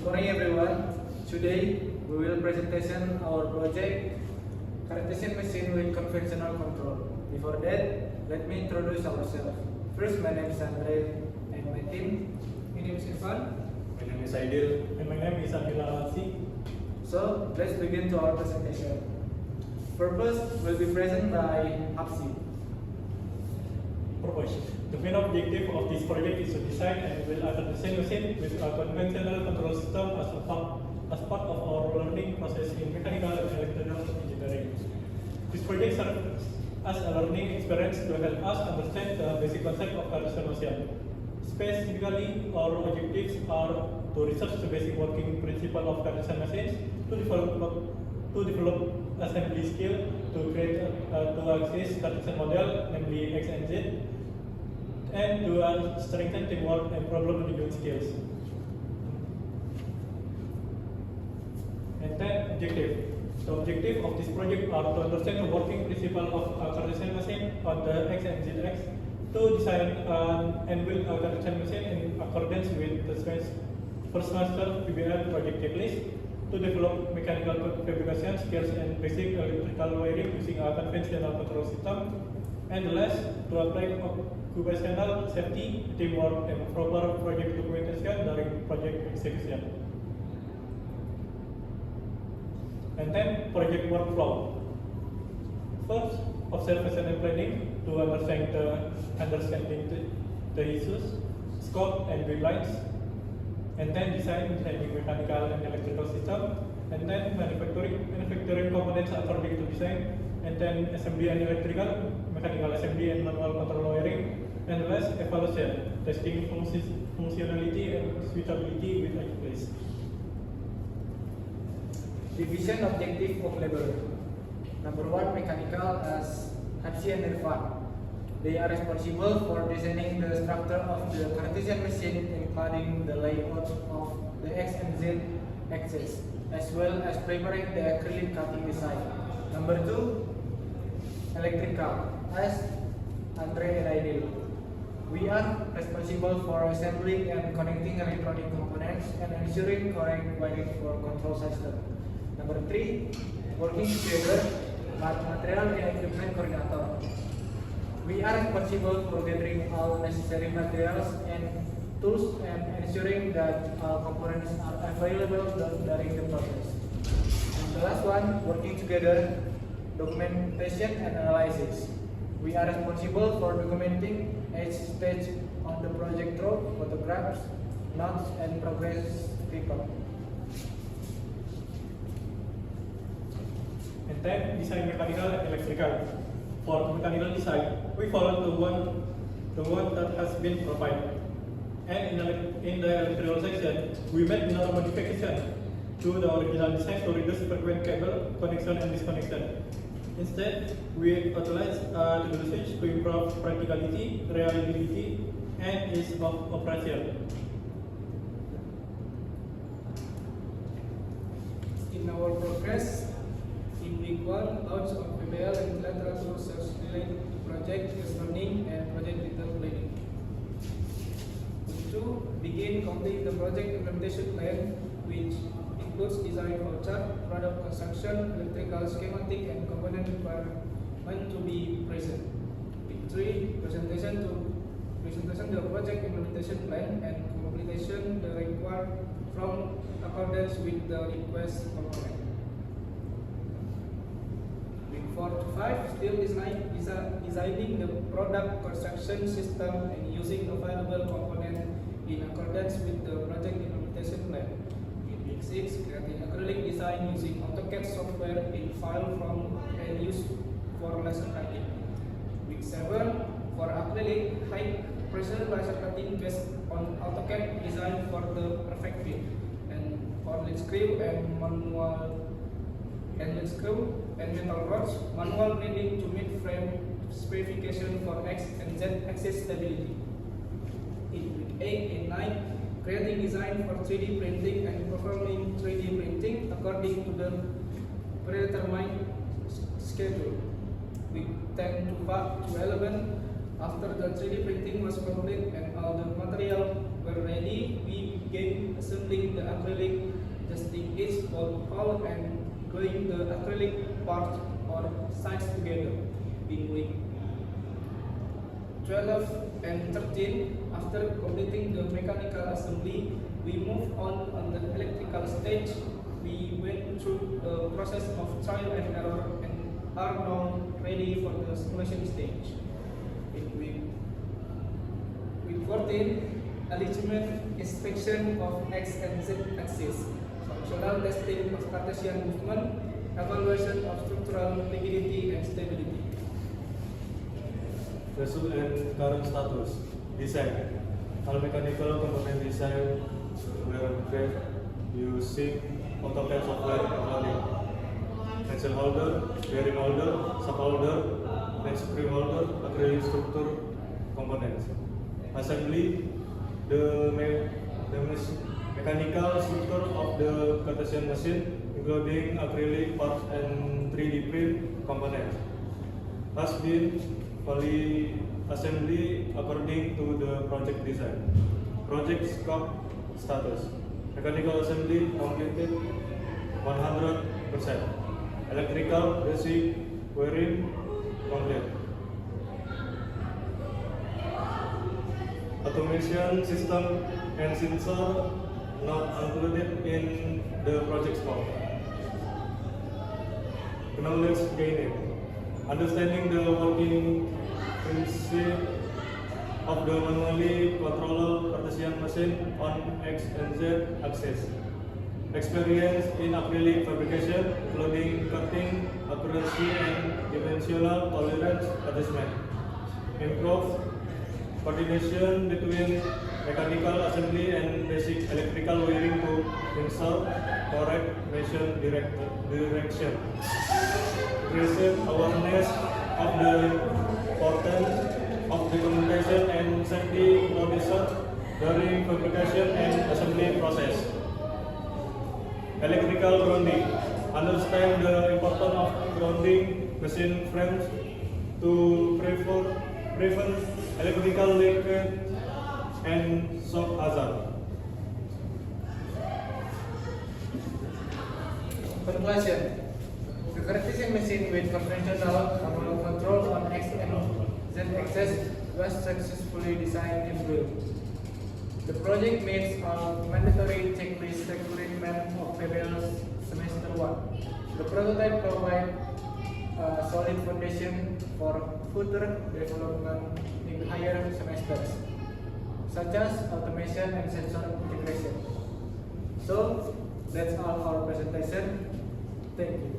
morning everyone. Today we will presentation our project Cartesian machine with conventional control. Before that, let me introduce ourselves. First, my name is Andre and my team. My name is Irfan. My name is Aidil. And my name is Abdullah Alsi. So let's begin to our presentation. Purpose will be present by Hapsi. Purpose. The main objective of this project is to design and build a Cartesian machine with a conventional control system as part of our learning process in mechanical and electrical engineering. This project serves as a learning experience to help us understand the basic concept of Cartesian machine. Specifically, our objectives are to research the basic working principle of Cartesian machines, to develop assembly skill, to create to access Cartesian model, namely X and Z, and to strengthen teamwork and problem management skills. And then objective. The objective of this project are to understand the working principle of a Cartesian machine on the X and Z axis, to design and build a Cartesian machine in accordance with the first semester PBL project checklist, to develop mechanical fabrication skills and basic electrical wiring using a conventional control system, and last, to apply occupational safety, teamwork, and proper project documentation during project execution. And then project workflow. First, observation and planning to understanding the issues, scope, and guidelines. And then designing mechanical and electrical system. And then manufacturing components according to design. And then assembly and electrical, mechanical assembly and manual control wiring. And last, evaluation, testing functionality and suitability with each place. Division objective of labor. Number 1, mechanical as Hapsi and Irfan. They are responsible for designing the structure of the Cartesian machine, including the layout of the X and Z axis, as well as preparing the acrylic cutting design. Number 2, electrical as Andre and Aidil. We are responsible for assembling and connecting electronic components and ensuring correct wiring for control system. Number 3, working together as material and equipment coordinator. We are responsible for gathering all necessary materials and tools and ensuring that all components are available during the process. And the last one, working together, documentation and analysis. We are responsible for documenting each stage on the project through photographs, notes, and progress report. And then design mechanical and electrical. For mechanical design, we follow the one that has been provided. And in the electrical section, we made minor modification to the original design to reduce frequent cable connection and disconnection. Instead, we utilized the usage to improve practicality, reliability, and ease of operation. In our progress, in week 1, launch of PBL and bilateral research related project is learning and project detail planning. Week 2, begin complete the project implementation plan, which includes design flowchart, product construction, electrical schematic, and component requirement to be present. Week 3, presentation the project implementation plan and completion the required from accordance with the request component. Week 4 to 5, still designing the product construction system and using available component in accordance with the project implementation plan. In week 6, creating acrylic design using AutoCAD software in file from and use for laser cutting. Week 7, for acrylic high pressure laser cutting based on AutoCAD design for the perfect fit, and for lead screw and metal rods, manual bending to meet frame specification for X and Z axis stability. In week 8 and 9, creating design for 3D printing and performing 3D printing according to the predetermined schedule. Week 10 to 11, after the 3D printing was complete and all the material were ready, we began assembling the acrylic, adjusting each hole and gluing the acrylic parts or sides together in week 12 and 13. After completing the mechanical assembly, we move on the electrical stage. We went through a process of trial and error and are now ready for the simulation stage. In week 14, alignment inspection of X and Z axis, functional testing of Cartesian movement, evaluation of structural rigidity and stability. Result and current status. Design. All mechanical component design were created using AutoCAD software including axle holder, bearing holder, sub holder, neck spring holder, acrylic structure components. Assembly. The mechanical structure of the Cartesian machine, including acrylic parts and 3D print components, has been fully assembly according to the project design. Project scope status. Mechanical assembly completed 100%. Electrical basic wiring complete. Automation system and sensor not included in the project scope. Knowledge gaining. Understanding the working principle of the manually controlled Cartesian machine on X and Z axis. Experience in acrylic fabrication, including cutting, accuracy, and dimensional tolerance adjustment. Improve coordination between mechanical assembly and basic electrical wiring to ensure correct mission direction. Increase awareness of the importance of documentation and safety procedures during fabrication and assembly process. Electrical grounding. Understand the importance of grounding machine frames to prevent electrical leakage and shock hazard. Conclusion. The Cartesian machine with conventional manual control on X and Z axis was successfully designed and built. The project meets our mandatory checklist requirement of PBL semester 1. The prototype provides a solid foundation for further development in higher semesters, such as automation and sensor integration. So, that's all our presentation. Thank you.